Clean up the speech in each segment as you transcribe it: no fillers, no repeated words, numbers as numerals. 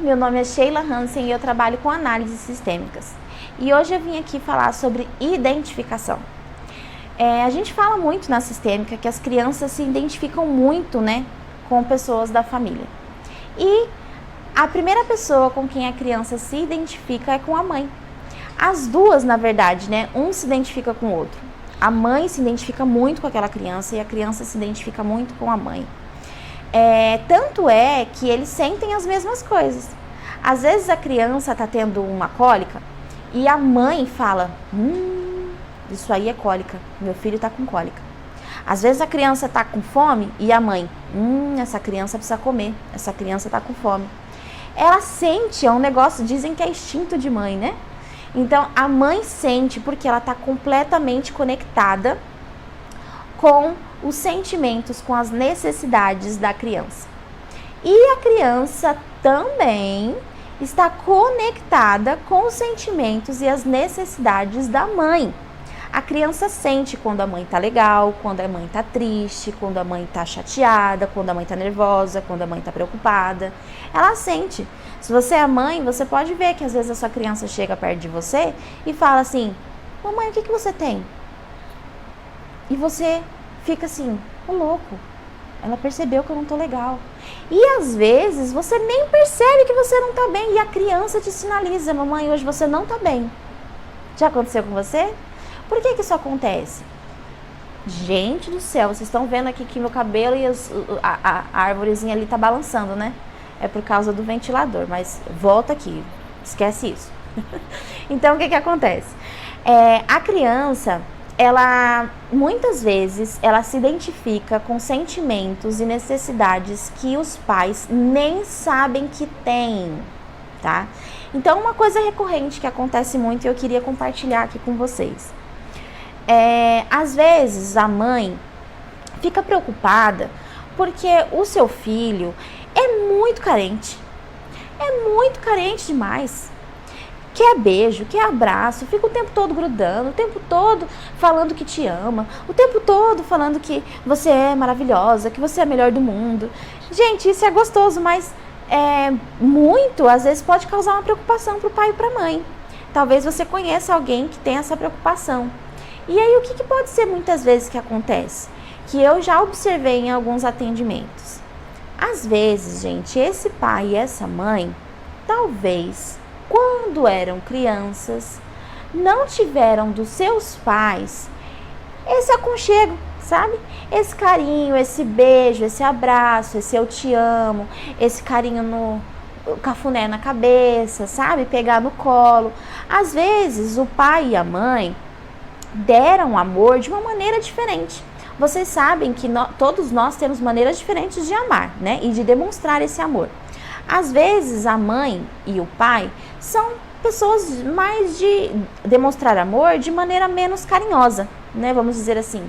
meu nome é Sheila Hansen e eu trabalho com análises sistêmicas. E hoje eu vim aqui falar sobre identificação. A gente fala muito na sistêmica que as crianças se identificam muito, né, com pessoas da família. E a primeira pessoa com quem a criança se identifica é com a mãe. As duas, na verdade, né, um se identifica com o outro. A mãe se identifica muito com aquela criança e a criança se identifica muito com a mãe. Tanto é que eles sentem as mesmas coisas. Às vezes a criança está tendo uma cólica e a mãe fala, isso aí é cólica, meu filho está com cólica. Às vezes a criança está com fome e a mãe, essa criança precisa comer, essa criança está com fome. Ela sente, é um negócio, dizem que é instinto de mãe, né? Então a mãe sente porque ela está completamente conectada com os sentimentos, com as necessidades da criança. E a criança também está conectada com os sentimentos e as necessidades da mãe. A criança sente quando a mãe tá legal, quando a mãe tá triste, quando a mãe tá chateada, quando a mãe tá nervosa, quando a mãe tá preocupada. Ela sente. Se você é mãe, você pode ver que às vezes a sua criança chega perto de você e fala assim, mamãe, o que você tem? E você fica assim, ô louco, ela percebeu que eu não tô legal. E às vezes você nem percebe que você não tá bem e a criança te sinaliza, mamãe, hoje você não tá bem. Já aconteceu com você? Por que isso acontece? Gente do céu, vocês estão vendo aqui que meu cabelo e a árvorezinha ali tá balançando, né? É por causa do ventilador, mas volta aqui, esquece isso. Então, o que acontece? A criança, ela, muitas vezes, ela se identifica com sentimentos e necessidades que os pais nem sabem que têm, tá? Então, uma coisa recorrente que acontece muito e eu queria compartilhar aqui com vocês. Às vezes, a mãe fica preocupada porque o seu filho é muito carente demais. Quer beijo, quer abraço, fica o tempo todo grudando, o tempo todo falando que te ama, o tempo todo falando que você é maravilhosa, que você é a melhor do mundo. Gente, isso é gostoso, mas muito, às vezes, pode causar uma preocupação para o pai e para a mãe. Talvez você conheça alguém que tenha essa preocupação. E aí, o que pode ser muitas vezes que acontece? Que eu já observei em alguns atendimentos. Às vezes, gente, esse pai e essa mãe, talvez, quando eram crianças, não tiveram dos seus pais esse aconchego, sabe? Esse carinho, esse beijo, esse abraço, esse eu te amo, esse carinho no cafuné na cabeça, sabe? Pegar no colo. Às vezes, o pai e a mãe deram amor de uma maneira diferente. Vocês sabem que todos nós temos maneiras diferentes de amar, né? E de demonstrar esse amor. Às vezes, a mãe e o pai são pessoas mais de demonstrar amor de maneira menos carinhosa, né? Vamos dizer assim.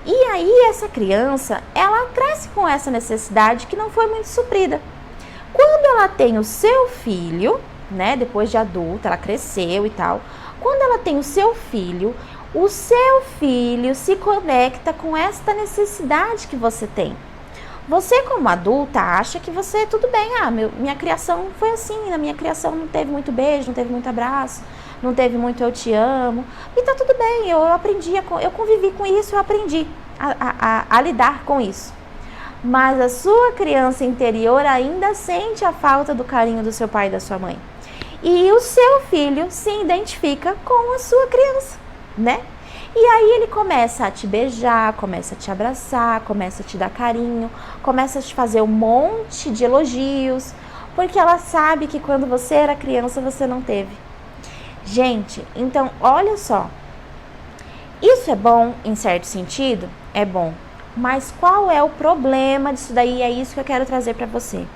E aí, essa criança, ela cresce com essa necessidade que não foi muito suprida. Quando ela tem o seu filho, né? Depois de adulta, ela cresceu e tal. Quando ela tem o seu filho se conecta com esta necessidade que você tem. Você, como adulta, acha que você, tudo bem, minha criação foi assim, na minha criação não teve muito beijo, não teve muito abraço, não teve muito eu te amo, e tá tudo bem, eu aprendi, eu convivi com isso, eu aprendi a lidar com isso. Mas a sua criança interior ainda sente a falta do carinho do seu pai e da sua mãe. E o seu filho se identifica com a sua criança, né? E aí ele começa a te beijar, começa a te abraçar, começa a te dar carinho, começa a te fazer um monte de elogios, porque ela sabe que quando você era criança você não teve. Gente, então olha só, isso é bom em certo sentido? É bom, mas qual é o problema disso daí? É isso que eu quero trazer para você.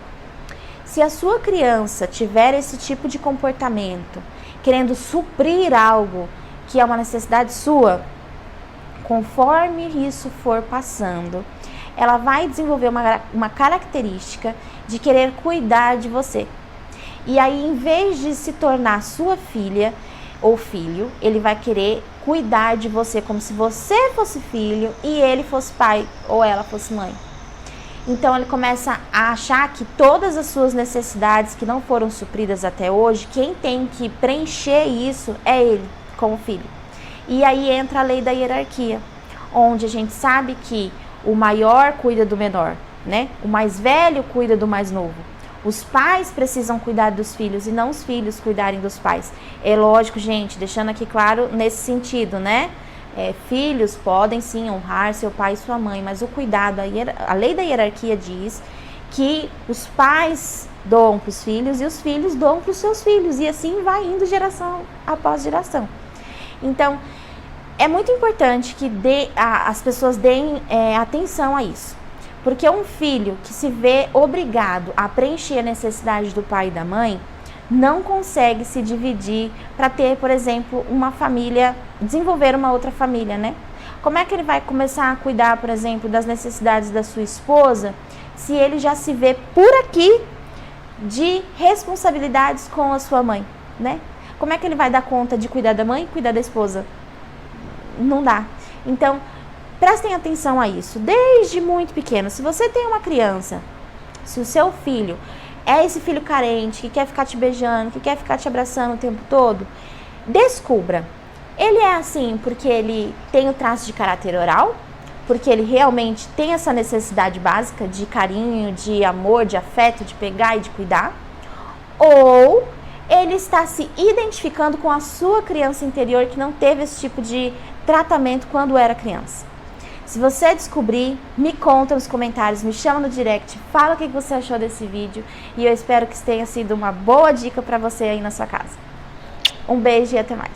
Se a sua criança tiver esse tipo de comportamento, querendo suprir algo que é uma necessidade sua, conforme isso for passando, ela vai desenvolver uma característica de querer cuidar de você. E aí, em vez de se tornar sua filha ou filho, ele vai querer cuidar de você como se você fosse filho e ele fosse pai ou ela fosse mãe. Então ele começa a achar que todas as suas necessidades que não foram supridas até hoje, quem tem que preencher isso é ele, como filho. E aí entra a lei da hierarquia, onde a gente sabe que o maior cuida do menor, né? O mais velho cuida do mais novo. Os pais precisam cuidar dos filhos e não os filhos cuidarem dos pais. É lógico, gente, deixando aqui claro nesse sentido, né? Filhos podem sim honrar seu pai e sua mãe, mas o cuidado, a lei da hierarquia diz que os pais doam para os filhos e os filhos doam para os seus filhos, e assim vai indo geração após geração. Então, é muito importante que as pessoas deem atenção a isso, porque um filho que se vê obrigado a preencher a necessidade do pai e da mãe, não consegue se dividir para ter, por exemplo, uma família, desenvolver uma outra família, né? Como é que ele vai começar a cuidar, por exemplo, das necessidades da sua esposa, se ele já se vê por aqui de responsabilidades com a sua mãe, né? Como é que ele vai dar conta de cuidar da mãe e cuidar da esposa? Não dá. Então, prestem atenção a isso, desde muito pequeno. Se você tem uma criança, se o seu filho é esse filho carente, que quer ficar te beijando, que quer ficar te abraçando o tempo todo, descubra. Ele é assim porque ele tem o traço de caráter oral, porque ele realmente tem essa necessidade básica de carinho, de amor, de afeto, de pegar e de cuidar, ou ele está se identificando com a sua criança interior que não teve esse tipo de tratamento quando era criança. Se você descobrir, me conta nos comentários, me chama no direct, fala o que você achou desse vídeo e eu espero que tenha sido uma boa dica para você aí na sua casa. Um beijo e até mais.